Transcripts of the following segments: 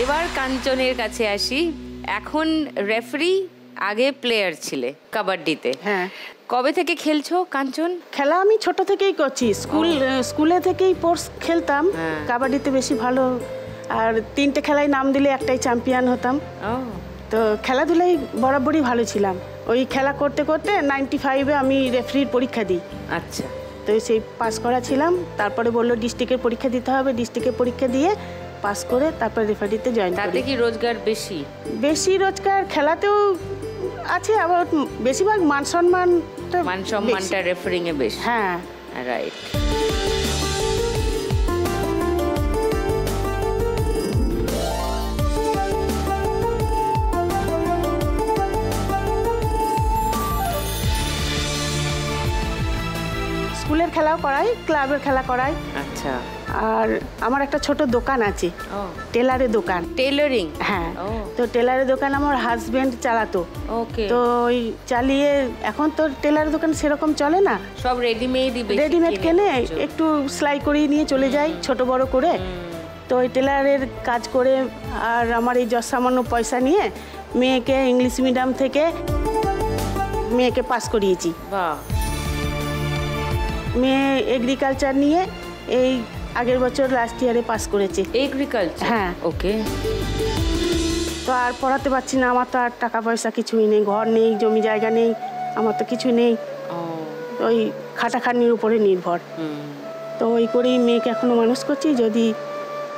এবার কাঞ্চনের কাছে আসি। এখন রেফারি, আগে প্লেয়ার ছিলে কাবাডিতে। হ্যাঁ। কবে থেকে খেলছো কাঞ্চন? খেলা আমি ছোট থেকেই করছি, স্কুলে থেকেই স্পোর্টস খেলতাম। কাবাডিতে বেশি ভালো, আর 3টে খেলায় নাম দিলে একটাই চ্যাম্পিয়ন হতাম। তো খেলাধুলায় বরাবরই ভালো ছিলাম। ওই খেলা করতে করতে 95-এ আমি রেফারির পরীক্ষা দিই। আচ্ছা। তো সেই পাস করা ছিলাম, তারপরে বললো ডিস্ট্রিক্টের পরীক্ষা দিতে হবে, ডিস্ট্রিক্টের পরীক্ষা দিয়ে পাস করে তারপরে রেফারিতে জয়েন করি। তাতে কি রোজগার বেশি? বেশি রোজগার খেলাতেও আছে, আবার বেশিরভাগ মান সম্মানটা রেফারিং এ বেশি। হ্যাঁ, রাইট। স্কুলের খেলাও করাই, ক্লাবের খেলা করাই। আচ্ছা। আর আমার একটা ছোট দোকান আছে, টেলারের দোকান। টেলারিং? হ্যাঁ। তো টেলারের দোকান আমার হাজবেন্ড চালাতো। ওকে। তো ওই চালিয়ে, এখন তো টেলারের দোকান সেরকম চলে না, সব রেডিমেড কেনে, একটু সেলাই করিয়ে নিয়ে চলে যাই ছোট বড় করে। তো ওই টেলারের কাজ করে আর আমার এই সামান্য পয়সা নিয়ে মেয়েকে ইংলিশ মিডিয়াম থেকে মেয়েকে পাস করিয়েছি। বাহ। মেয়ে এগ্রিকালচার নিয়ে এই আগের বছর লাস্ট ইয়ারে পাস করেছে। এগ্রিকালচার? হ্যাঁ। ওকে। তো আর পড়াতে পারছি না, আমার তো আর টাকা পয়সা কিছুই নেই, ঘর নেই, জমি জায়গা নেই, আমার তো কিছু নেই। ওই খাটাখাটনির উপরে নির্ভর। তো ওই করেই মেয়েকে এখনো মানুষ করছি। যদি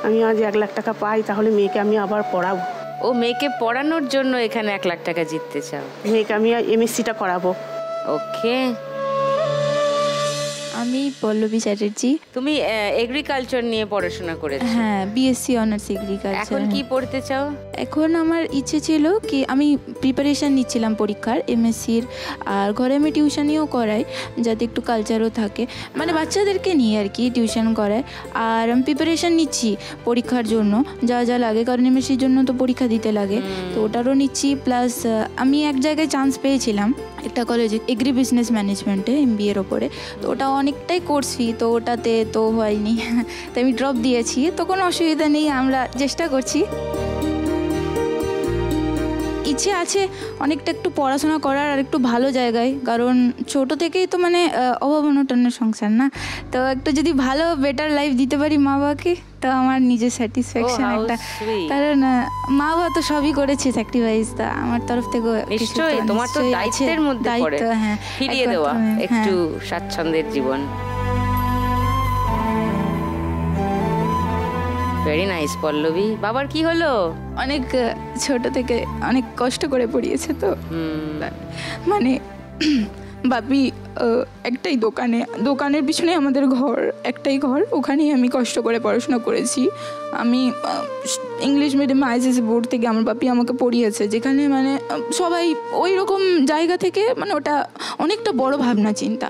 আমি আজ 1 লাখ টাকা পাই তাহলে মেয়েকে আমি আবার পড়াবো। ও, মেয়েকে পড়ানোর জন্য এখানে 1 লাখ টাকা জিততে চাও? মেয়েকে আমি এমএসসিটা করাবো। ওকে। আমি পল্লবী চ্যাটার্জি। তুমি এগ্রিকালচার নিয়ে পড়াশোনা করেছো? হ্যাঁ, বিএসসি অনার্স এগ্রিকালচার। এখন কি পড়তে চাও? এখন আমার ইচ্ছে ছিল কি, আমি প্রিপারেশান নিচ্ছিলাম পরীক্ষার, এমএসসির। আর ঘরে আমি টিউশনিও করাই, যাতে একটু কালচারও থাকে, মানে বাচ্চাদেরকে নিয়ে আর কি টিউশন করায়। আর আমি প্রিপারেশান নিচ্ছি পরীক্ষার জন্য, যা যা লাগে, কারণ এমএসসির জন্য তো পরীক্ষা দিতে লাগে, তো ওটারও নিচ্ছি। প্লাস আমি এক জায়গায় চান্স পেয়েছিলাম একটা কলেজে, এগ্রি বিজনেস ম্যানেজমেন্টে, এমবিএর ওপরে। তো ওটা অনেকটাই কোর্স ফি, তো ওটাতে তো হয়নি, তো আমি ড্রপ দিয়েছি। তো কোনো অসুবিধা নেই, আমরা চেষ্টা করছি। ইচ্ছে আছে অনেকটা একটু পড়াশোনা করার আর একটু ভালো জায়গায়, কারণ ছোট থেকেই তো মানে অভাব অনটনের সংসার না, তো একটু যদি ভালো বেটার লাইফ দিতে পারি মা বাবাকে, তো আমার নিজের স্যাটিসফ্যাকশন একটা। কারণ মা বাবা তো সবই করেছে স্যাক্রিফাইস, তা আমার তরফ থেকে নিশ্চয়ই তোমার তো দায়িত্বের মধ্যে পড়ে ফিরিয়ে দেওয়া একটু স্বাচ্ছন্দ্যের জীবন। Very nice Pallavi. বাবার কি হলো? অনেক ছোট থেকে অনেক কষ্ট করে পড়িয়েছে, তো মানে বাপি একটাই দোকানের পিছনে আমাদের ঘর, একটাই ঘর, ওখানেই আমি কষ্ট করে পড়াশোনা করেছি। আমি ইংলিশ মিডিয়াম আইসিএসসি বোর্ড থেকে আমার বাপি আমাকে পড়িয়েছে, যেখানে মানে সবাই ওই রকম জায়গা থেকে, মানে ওটা অনেকটা বড় ভাবনা চিন্তা।